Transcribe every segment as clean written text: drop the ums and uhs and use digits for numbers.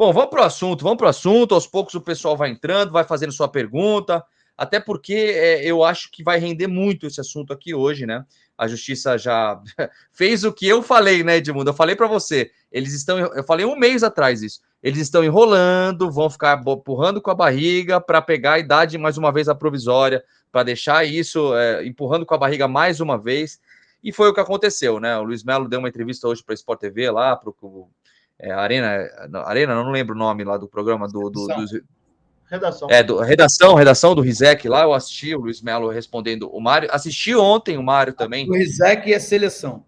Bom, vamos pro assunto. Aos poucos o pessoal vai entrando, vai fazendo sua pergunta, até porque eu acho que vai render muito esse assunto aqui hoje, né? A justiça já fez o que eu falei, né, Edmundo? Eu falei para você, eu falei um mês atrás isso. Eles estão enrolando, vão ficar empurrando com a barriga para pegar a idade mais uma vez a provisória, para deixar isso empurrando com a barriga mais uma vez. E foi o que aconteceu, né? O Luiz Melo deu uma entrevista hoje para a Sport TV lá, para Arena, não lembro o nome lá do programa Redação do Rizek lá, eu assisti o Luiz Melo respondendo o Mário, assisti ontem o Mário também. O Rizek e a seleção.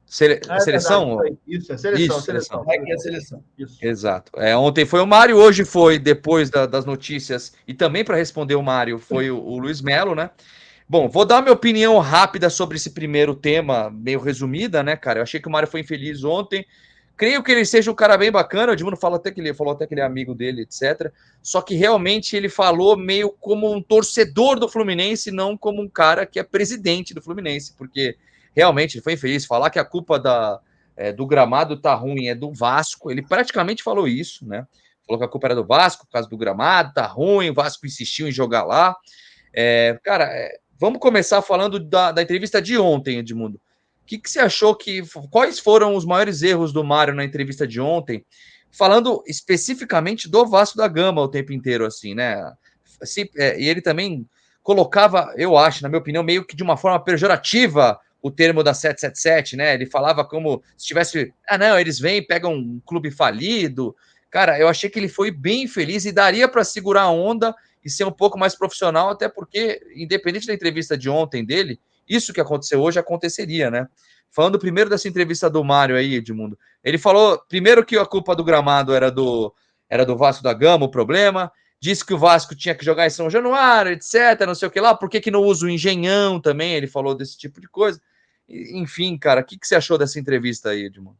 Seleção? Verdade, isso, é seleção. Seleção. Rizek e a seleção. Isso. Exato. Ontem foi o Mário, hoje foi, depois das notícias, e também para responder o Mário, foi o Luiz Melo, né? Bom, vou dar minha opinião rápida sobre esse primeiro tema, meio resumida, né, cara? Eu achei que o Mário foi infeliz ontem. Creio que ele seja um cara bem bacana. O Edmundo falou até que ele é amigo dele, etc. Só que realmente ele falou meio como um torcedor do Fluminense, não como um cara que é presidente do Fluminense, porque realmente ele foi infeliz. Falar que a culpa do gramado tá ruim é do Vasco. Ele praticamente falou isso, né? Falou que a culpa era do Vasco por causa do gramado, tá ruim, o Vasco insistiu em jogar lá. Cara, vamos começar falando da entrevista de ontem, Edmundo. O que você achou quais foram os maiores erros do Mário na entrevista de ontem, falando especificamente do Vasco da Gama o tempo inteiro, assim, né? E ele também colocava, eu acho, na minha opinião, meio que de uma forma pejorativa o termo da 777, né? Ele falava como se tivesse, não, eles vêm, pegam um clube falido. Cara, eu achei que ele foi bem feliz e daria para segurar a onda e ser um pouco mais profissional, até porque, independente da entrevista de ontem dele, isso que aconteceu hoje aconteceria, né? Falando primeiro dessa entrevista do Mário aí, Edmundo. Ele falou, primeiro, que a culpa do gramado era do Vasco da Gama, o problema. Disse que o Vasco tinha que jogar em São Januário, etc, não sei o que lá. Por que não usa o Engenhão também? Ele falou desse tipo de coisa. Enfim, cara, o que você achou dessa entrevista aí, Edmundo?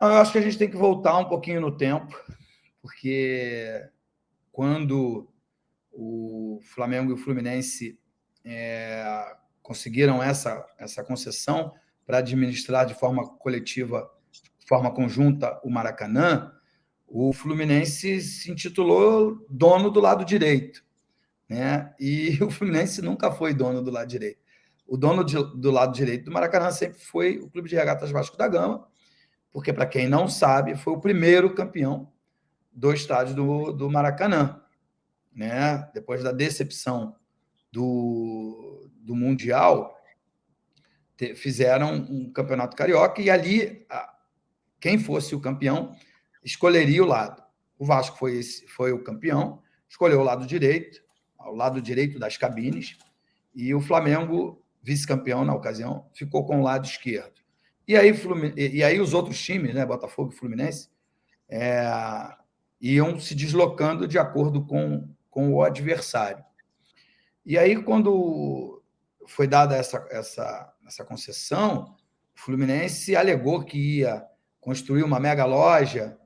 Eu acho que a gente tem que voltar um pouquinho no tempo, porque quando o Flamengo e o Fluminense conseguiram essa concessão para administrar de forma coletiva, de forma conjunta, o Maracanã, o Fluminense se intitulou dono do lado direito, né? E o Fluminense nunca foi dono do lado direito. O dono do lado direito do Maracanã sempre foi o Clube de Regatas Vasco da Gama, porque, para quem não sabe, foi o primeiro campeão do estádio do Maracanã, né? Depois da decepção do Mundial, fizeram um campeonato carioca e ali quem fosse o campeão escolheria o lado. O Vasco foi o campeão, escolheu o lado direito, ao lado direito das cabines, e o Flamengo, vice-campeão na ocasião, ficou com o lado esquerdo. E aí os outros times, né, Botafogo e Fluminense, iam se deslocando de acordo com o adversário. E aí, quando foi dada essa concessão, o Fluminense alegou que ia construir uma mega loja,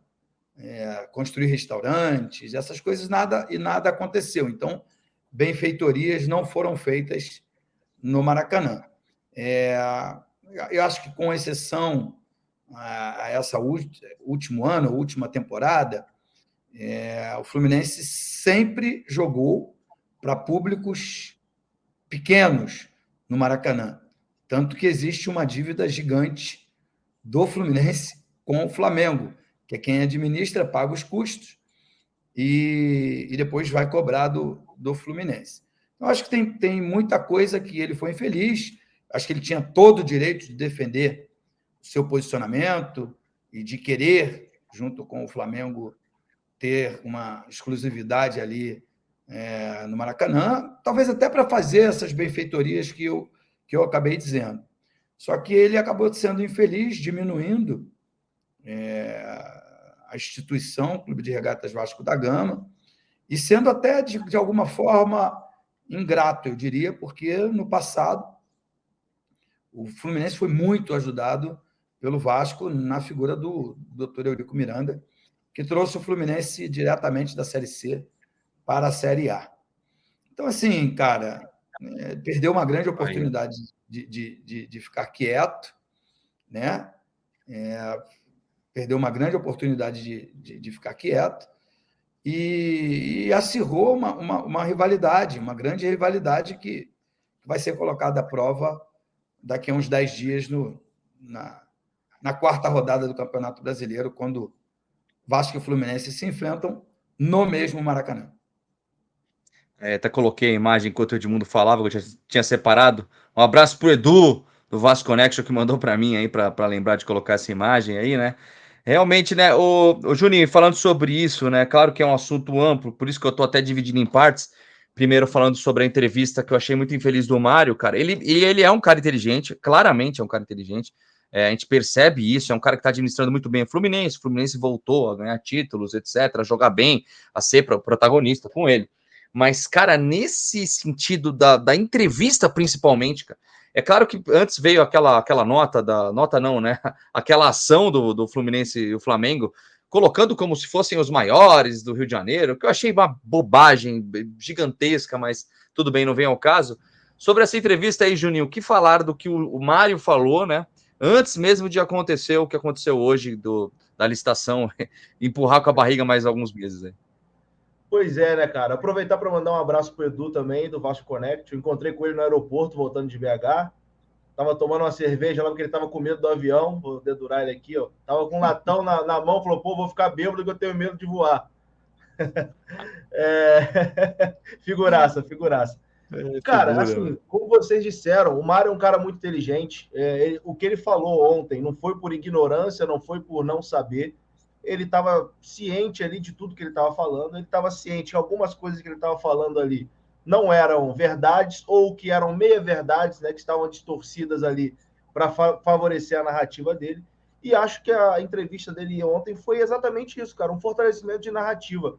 construir restaurantes, essas coisas, nada aconteceu. Então, benfeitorias não foram feitas no Maracanã. Eu acho que, com exceção a essa última temporada, o Fluminense sempre jogou para públicos pequenos no Maracanã. Tanto que existe uma dívida gigante do Fluminense com o Flamengo, que é quem administra, paga os custos e depois vai cobrar do Fluminense. Então, acho que tem muita coisa que ele foi infeliz. Acho que ele tinha todo o direito de defender o seu posicionamento e de querer, junto com o Flamengo, ter uma exclusividade ali no Maracanã, talvez até para fazer essas benfeitorias que eu acabei dizendo. Só que ele acabou sendo infeliz, diminuindo a instituição Clube de Regatas Vasco da Gama, e sendo até, de alguma forma, ingrato, eu diria, porque no passado o Fluminense foi muito ajudado pelo Vasco na figura do Dr. Eurico Miranda, que trouxe o Fluminense diretamente da Série C para a Série A. Então, assim, cara, perdeu uma grande oportunidade de ficar quieto, né? perdeu uma grande oportunidade de ficar quieto, e acirrou uma rivalidade, uma grande rivalidade que vai ser colocada à prova daqui a uns 10 dias na quarta rodada do Campeonato Brasileiro, quando Vasco e Fluminense se enfrentam no mesmo Maracanã. Até coloquei a imagem enquanto o Edmundo falava, que eu tinha separado. Um abraço pro Edu, do Vasco Connection, que mandou para mim aí, para lembrar de colocar essa imagem aí, né? Realmente, né, o Juninho, falando sobre isso, né, claro que é um assunto amplo, por isso que eu tô até dividindo em partes. Primeiro, falando sobre a entrevista que eu achei muito infeliz do Mário, cara. Ele é um cara inteligente, claramente é um cara inteligente. A gente percebe isso, é um cara que está administrando muito bem o Fluminense voltou a ganhar títulos, etc., a jogar bem, a ser protagonista com ele. Mas, cara, nesse sentido da entrevista, principalmente, cara, é claro que antes veio aquela nota não, né? Aquela ação do Fluminense e o Flamengo, colocando como se fossem os maiores do Rio de Janeiro, que eu achei uma bobagem gigantesca, mas tudo bem, não vem ao caso. Sobre essa entrevista aí, Juninho, o que falar do que o Mário falou, né? Antes mesmo de acontecer o que aconteceu hoje da licitação, empurrar com a barriga mais alguns meses aí. Pois é, né, cara? Aproveitar para mandar um abraço pro Edu também, do Vasco Connect. Eu encontrei com ele no aeroporto, voltando de BH. Tava tomando uma cerveja lá, porque ele tava com medo do avião. Vou dedurar ele aqui, ó. Tava com um latão na mão, falou, pô, vou ficar bêbado que eu tenho medo de voar. Figuraça. Cara, assim, como vocês disseram, o Mário é um cara muito inteligente. O que ele falou ontem não foi por ignorância, não foi por não saber. Ele estava ciente ali de tudo que ele estava falando, ele estava ciente que algumas coisas que ele estava falando ali não eram verdades ou que eram meia-verdades, né, que estavam distorcidas ali para favorecer a narrativa dele. E acho que a entrevista dele ontem foi exatamente isso, cara, um fortalecimento de narrativa.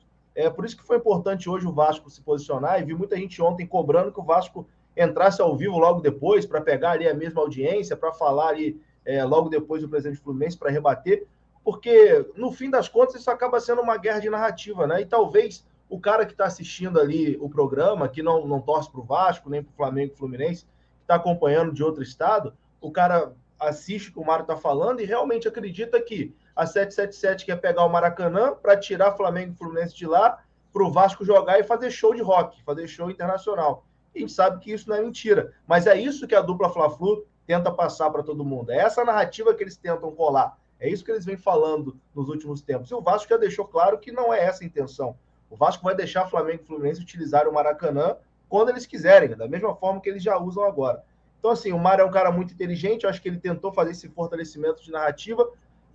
Por isso que foi importante hoje o Vasco se posicionar, e vi muita gente ontem cobrando que o Vasco entrasse ao vivo logo depois, para pegar ali a mesma audiência, para falar ali logo depois do presidente Fluminense, para rebater, porque no fim das contas isso acaba sendo uma guerra de narrativa, né? E talvez o cara que está assistindo ali o programa, que não torce para o Vasco, nem para o Flamengo e Fluminense, que está acompanhando de outro estado, o cara assiste o que o Mário está falando e realmente acredita que a 777 quer pegar o Maracanã para tirar Flamengo e Fluminense de lá, para o Vasco jogar e fazer show de rock, fazer show internacional. E a gente sabe que isso não é mentira, mas é isso que a dupla Fla-Flu tenta passar para todo mundo. É essa narrativa que eles tentam colar. É isso que eles vêm falando nos últimos tempos. E o Vasco já deixou claro que não é essa a intenção. O Vasco vai deixar Flamengo e Fluminense utilizarem o Maracanã quando eles quiserem, da mesma forma que eles já usam agora. Então, assim, o Mário é um cara muito inteligente, eu acho que ele tentou fazer esse fortalecimento de narrativa,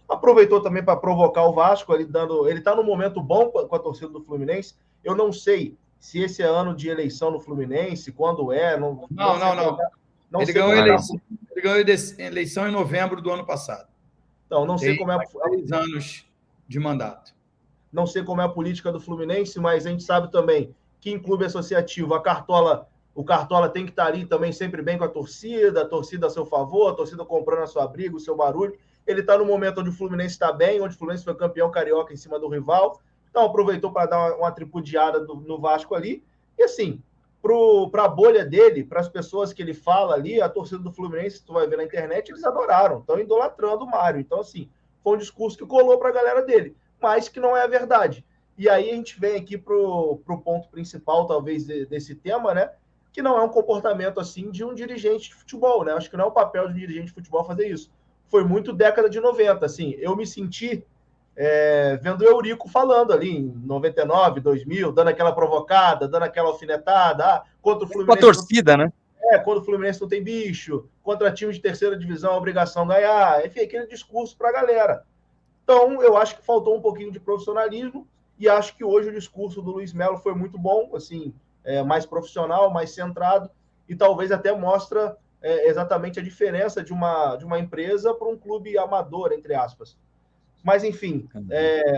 aproveitou também para provocar o Vasco, ele está num momento bom com a torcida do Fluminense. Eu não sei se esse é ano de eleição no Fluminense, quando é. Não. Ele ganhou eleição em novembro do ano passado. Então, não sei como é. 3 anos de mandato. Não sei como é a política do Fluminense, mas a gente sabe também que em clube associativo o Cartola tem que estar ali também sempre bem com a torcida a seu favor, a torcida comprando a sua briga, o seu barulho. Ele está no momento onde o Fluminense está bem, onde o Fluminense foi campeão carioca em cima do rival. Então, aproveitou para dar uma tripudiada no Vasco ali. E assim, para a bolha dele, para as pessoas que ele fala ali, a torcida do Fluminense, tu vai ver na internet, eles adoraram, estão idolatrando o Mário. Então, assim, foi um discurso que colou para a galera dele, mas que não é a verdade. E aí a gente vem aqui para o ponto principal, talvez, desse tema, né? Que não é um comportamento, assim, de um dirigente de futebol, né? Acho que não é o papel de um dirigente de futebol fazer isso. Foi muito década de 90, assim. Eu me senti vendo o Eurico falando ali em 99, 2000, dando aquela provocada, dando aquela alfinetada, contra o Fluminense. Com a torcida, né? Quando o Fluminense não tem bicho, contra time de terceira divisão, a obrigação ganhar, enfim, aquele discurso para a galera. Então, eu acho que faltou um pouquinho de profissionalismo e acho que hoje o discurso do Luiz Melo foi muito bom, assim, mais profissional, mais centrado e talvez até mostra exatamente a diferença de uma empresa para um clube amador, entre aspas. Mas, enfim,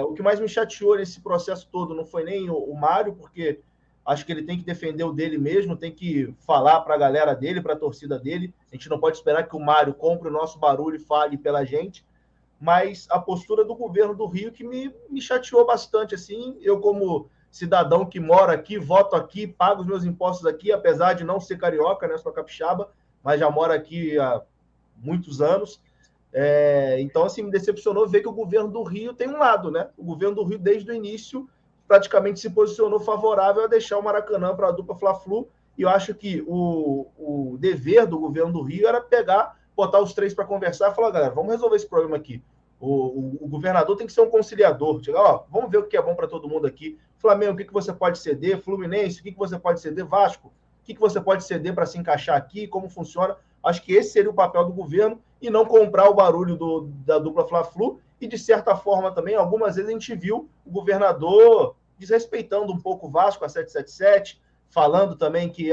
o que mais me chateou nesse processo todo não foi nem o Mário, porque acho que ele tem que defender o dele mesmo, tem que falar para a galera dele, para a torcida dele. A gente não pode esperar que o Mário compre o nosso barulho e fale pela gente. Mas a postura do governo do Rio que me chateou bastante. Assim, eu, como cidadão que mora aqui, voto aqui, pago os meus impostos aqui, apesar de não ser carioca, né, sou capixaba, mas já moro aqui há muitos anos. Então, assim, me decepcionou ver que o governo do Rio tem um lado, né? O governo do Rio, desde o início, praticamente se posicionou favorável a deixar o Maracanã para a dupla Fla-Flu, e eu acho que o dever do governo do Rio era pegar, botar os três para conversar e falar, galera, vamos resolver esse problema aqui. O governador tem que ser um conciliador. Chegar, ó, vamos ver o que é bom para todo mundo aqui. Flamengo, o que você pode ceder? Fluminense, o que você pode ceder? Vasco, o que você pode ceder para se encaixar aqui? Como funciona? Acho que esse seria o papel do governo e não comprar o barulho da dupla Fla-Flu. E, de certa forma, também, algumas vezes a gente viu o governador desrespeitando um pouco o Vasco, a 777, falando também que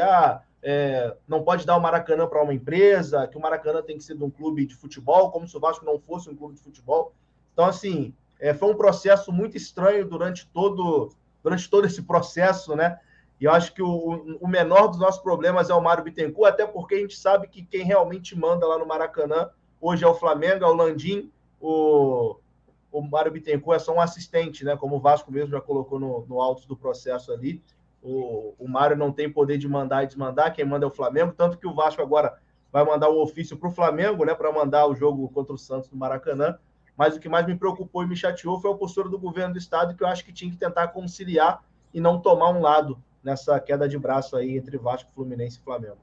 não pode dar o Maracanã para uma empresa, que o Maracanã tem que ser de um clube de futebol, como se o Vasco não fosse um clube de futebol. Então, assim, foi um processo muito estranho durante todo esse processo, né? E eu acho que o menor dos nossos problemas é o Mário Bittencourt, até porque a gente sabe que quem realmente manda lá no Maracanã hoje é o Flamengo, é o Landim, o Mário Bittencourt é só um assistente, né? Como o Vasco mesmo já colocou no alto do processo ali. O Mário não tem poder de mandar e desmandar, quem manda é o Flamengo, tanto que o Vasco agora vai mandar um ofício para o Flamengo, né, para mandar o jogo contra o Santos no Maracanã. Mas o que mais me preocupou e me chateou foi a postura do governo do estado, que eu acho que tinha que tentar conciliar e não tomar um lado nessa queda de braço aí entre Vasco, Fluminense e Flamengo.